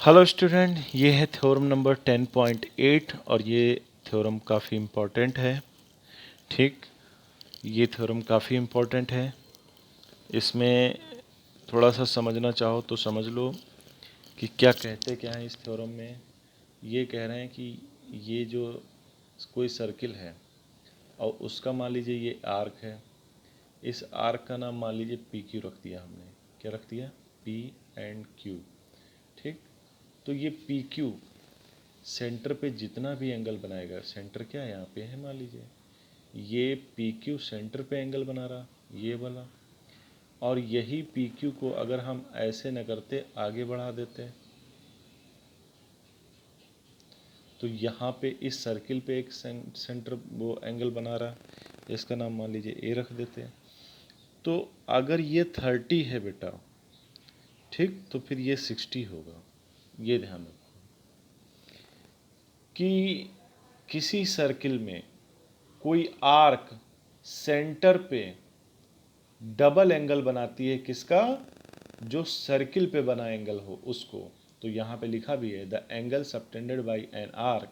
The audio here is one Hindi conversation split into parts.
हेलो स्टूडेंट, ये है थ्योरम नंबर 10.8 और ये थ्योरम काफ़ी इम्पोर्टेंट है। ठीक, ये थ्योरम काफ़ी इम्पोर्टेंट है। इसमें थोड़ा सा समझना चाहो तो समझ लो कि क्या कहते क्या हैं इस थ्योरम में। ये कह रहे हैं कि ये जो कोई सर्किल है और उसका मान लीजिए ये आर्क है। इस आर्क का नाम मान लीजिए पी क्यू रख दिया हमने। क्या रख दिया? P and Q. ठीक, तो ये पी क्यू सेंटर पे जितना भी एंगल बनाएगा, सेंटर क्या यहाँ पे है मान लीजिए, ये पी क्यू सेंटर पे एंगल बना रहा, ये वाला। और यही पी क्यू को अगर हम ऐसे न करते, आगे बढ़ा देते, तो यहाँ पे इस सर्किल पे एक सेंटर वो एंगल बना रहा, इसका नाम मान लीजिए ए रख देते। तो अगर ये 30 है बेटा, ठीक, तो फिर ये 60 होगा। ये ध्यान रखो कि किसी सर्किल में कोई आर्क सेंटर पे डबल एंगल बनाती है, किसका? जो सर्किल पे बना एंगल हो उसको। तो यहाँ पे लिखा भी है, the angle subtended by an arc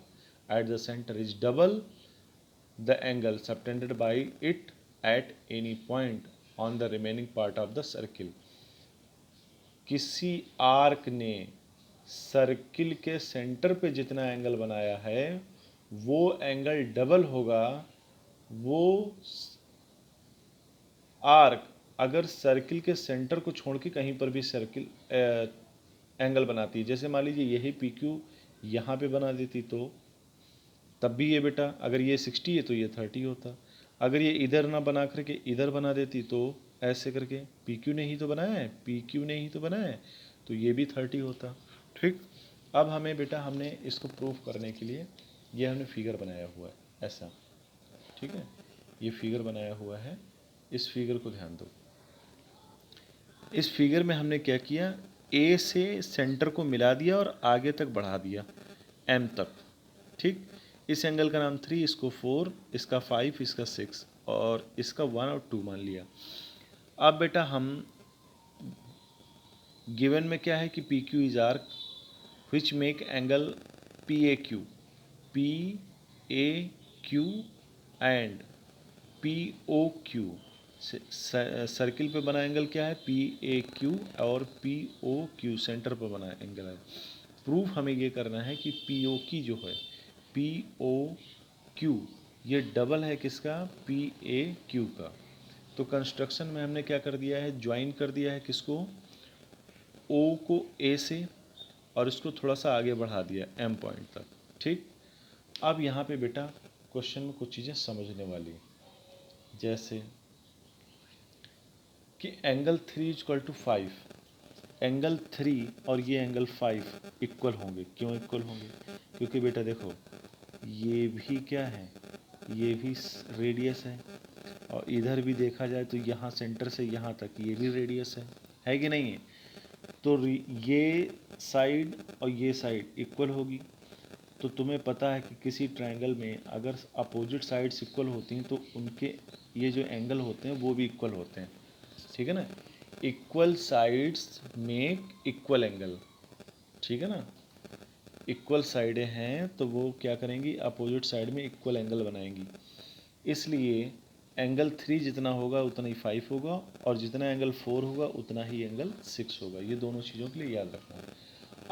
at the centre is double the angle subtended by it at any point on the remaining part of the circle. किसी आर्क ने सर्किल के सेंटर पे जितना एंगल बनाया है वो एंगल डबल होगा वो आर्क अगर सर्किल के सेंटर को छोड़ के कहीं पर भी सर्किल एंगल बनाती है। जैसे मान लीजिए यही पी क्यू यहाँ पे बना देती तो तब भी ये बेटा, अगर ये 60 है तो ये 30 होता। अगर ये इधर ना बना करके इधर बना देती तो ऐसे करके, पी क्यू ने ही तो बनाया है, पी क्यू ने ही तो बनाया है, तो ये भी 30 होता। ठीक, अब हमें बेटा, हमने इसको प्रूफ करने के लिए ये हमने फिगर बनाया हुआ है ऐसा। ठीक है, ये फिगर बनाया हुआ है। इस फिगर को ध्यान दो। इस फिगर में हमने क्या किया, ए से सेंटर को मिला दिया और आगे तक बढ़ा दिया एम तक। ठीक, इस एंगल का नाम 3, इसको 4, इसका 5, इसका 6 और इसका 1 और 2 मान लिया। अब बेटा हम गिवन में क्या है कि P Q is arc which make angle P A Q and P O Q. Circle पे बना एंगल क्या है? पी ए क्यू और पी ओ क्यू सेंटर पर बना एंगल है। प्रूफ हमें ये करना है कि पी ओ की जो है पी ओ क्यू ये डबल है किसका? पी ए क्यू का। तो कंस्ट्रक्शन में हमने क्या कर दिया है, ज्वाइन कर दिया है किसको? ओ को ए से और इसको थोड़ा सा आगे बढ़ा दिया एम पॉइंट तक। ठीक, अब यहाँ पे बेटा क्वेश्चन में कुछ चीज़ें समझने वाली, जैसे कि एंगल 3 इक्वल टू 5, एंगल 3 और ये एंगल 5 इक्वल होंगे। क्यों इक्वल होंगे? क्योंकि बेटा देखो, ये भी क्या है, ये भी रेडियस है और इधर भी देखा जाए तो यहाँ सेंटर से यहाँ तक ये भी रेडियस है कि नहीं है? तो ये साइड और ये साइड इक्वल होगी। तो तुम्हें पता है कि किसी ट्रायंगल में अगर अपोजिट साइड्स इक्वल होती हैं तो उनके ये जो एंगल होते हैं वो भी इक्वल होते हैं। ठीक है ना? Equal sides make equal angle. ठीक है ना? इक्वल साइडें हैं तो वो क्या करेंगी, अपोजिट साइड में इक्वल एंगल बनाएंगी। इसलिए एंगल 3 जितना होगा उतना ही 5 होगा और जितना एंगल 4 होगा उतना ही एंगल 6 होगा। ये दोनों चीज़ों के लिए याद रखना है।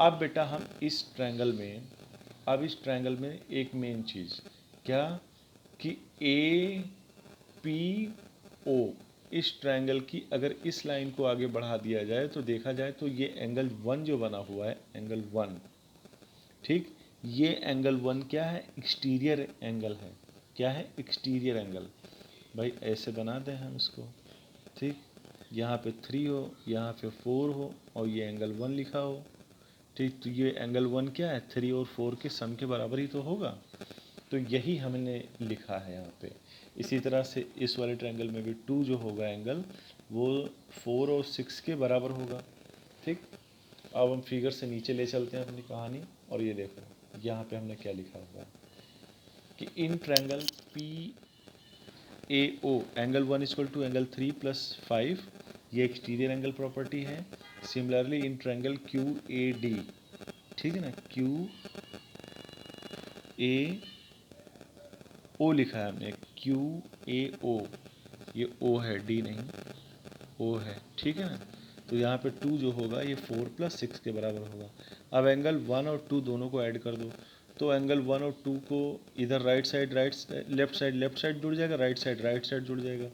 अब बेटा हम इस ट्रायंगल में, अब इस ट्रायंगल में एक मेन चीज़ क्या, कि ए पी ओ इस ट्रायंगल की अगर इस लाइन को आगे बढ़ा दिया जाए तो देखा जाए तो ये एंगल 1 जो बना हुआ है, एंगल 1, ठीक, ये एंगल 1 क्या है? एक्सटीरियर एंगल है। क्या है? Exterior angle. भाई ऐसे बना दें हम इसको। ठीक, यहाँ पे 3 हो, यहाँ पे 4 हो और ये एंगल 1 लिखा हो। ठीक, तो ये एंगल 1 क्या है? 3 और 4 के सम के बराबर ही तो होगा। तो यही हमने लिखा है यहाँ पे। इसी तरह से इस वाले ट्रायंगल में भी 2 जो होगा एंगल वो 4 और 6 के बराबर होगा। ठीक, अब हम फिगर से नीचे ले चलते हैं अपनी कहानी और ये देखो यहाँ पे हमने क्या लिखा हुआ है कि in triangle P A O angle 1 equal to angle 3 plus 5, ये एक्सटीरियर एंगल प्रॉपर्टी है। Similarly in triangle Q A D, ठीक है ना, क्यू ए ओ लिखा है हमने, क्यू ए ओ, ये ओ है, डी नहीं, ओ है, ठीक है ना। तो यहाँ पे 2 जो होगा ये 4 + 6 के बराबर होगा। अब एंगल 1 और 2 दोनों को ऐड कर दो, तो एंगल 1 और 2 को इधर लेफ्ट साइड जुड़ जाएगा, राइट साइड जुड़ जाएगा,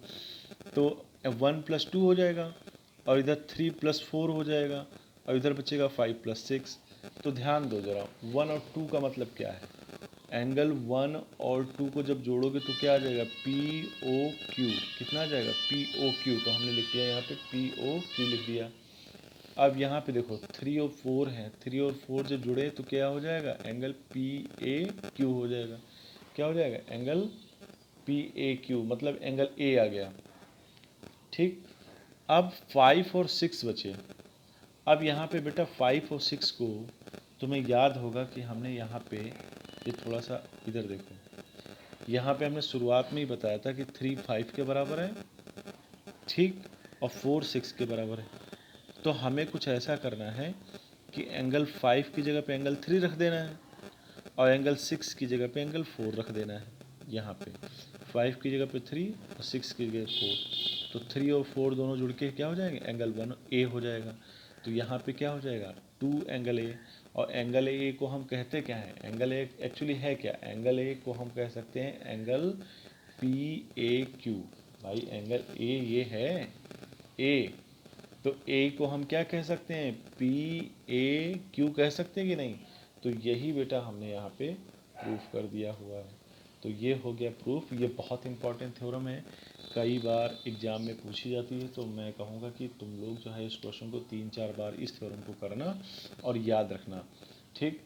तो 1 + 2 हो जाएगा, और इधर 3 + 4 हो जाएगा, और इधर बचेगा 5 + 6। तो ध्यान दो जरा, 1 और 2 का मतलब क्या है, एंगल 1 और 2 को जब जोड़ोगे तो क्या आ जाएगा, पी ओ क्यू, कितना आ जाएगा, पी ओ क्यू। तो हमने लिख दिया यहाँ पे पी ओ क्यू लिख दिया। अब यहाँ पे देखो 3 और 4 हैं, 3 और 4 जब जुड़े तो क्या हो जाएगा, एंगल पी ए क्यू हो जाएगा। क्या हो जाएगा, एंगल पी ए क्यू, मतलब एंगल ए आ गया। ठीक, अब 5 और 6 बचे। अब यहाँ पे बेटा 5 और 6 को तुम्हें याद होगा कि हमने यहाँ पे ये थोड़ा सा इधर देखो, यहाँ पे हमने शुरुआत में ही बताया था कि 3 5 के बराबर है, ठीक, और 4 6 के बराबर है। तो हमें कुछ ऐसा करना है कि एंगल 5 की जगह पे एंगल 3 रख देना है, और एंगल 6 की जगह पे एंगल 4 रख देना है। यहाँ पे 5 की जगह पे 3 और 6 की जगह 4, तो 3 और 4 दोनों जुड़ के क्या हो जाएंगे, एंगल 1 ए हो जाएगा। तो यहाँ पे क्या हो जाएगा, 2 एंगल ए, और एंगल ए को हम कहते क्या है, एंगल ए एक्चुअली है क्या, एंगल ए को हम कह सकते हैं एंगल पी ए क्यू। भाई एंगल ए ये है ए, तो ए को हम क्या कह सकते हैं, पी ए क्यू कह सकते हैं कि नहीं। तो यही बेटा हमने यहाँ पे प्रूफ कर दिया हुआ है। तो ये हो गया प्रूफ। ये बहुत इंपॉर्टेंट थ्योरम है, कई बार एग्जाम में पूछी जाती है। तो मैं कहूँगा कि तुम लोग जो है इस क्वेश्चन को 3-4 बार इस थ्योरम को करना और याद रखना, ठीक।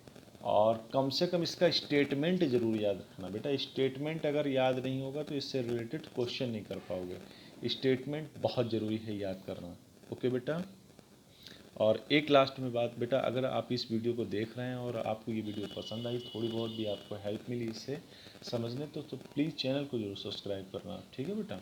और कम से कम इसका स्टेटमेंट जरूर याद रखना बेटा, स्टेटमेंट अगर याद नहीं होगा तो इससे रिलेटेड क्वेश्चन नहीं कर पाओगे। स्टेटमेंट बहुत ज़रूरी है याद करना। ओके बेटा। और एक लास्ट में बात बेटा, अगर आप इस वीडियो को देख रहे हैं और आपको ये वीडियो पसंद आई, थोड़ी बहुत भी आपको हेल्प मिली इससे समझने, तो प्लीज़ चैनल को जरूर सब्सक्राइब करना, ठीक है बेटा।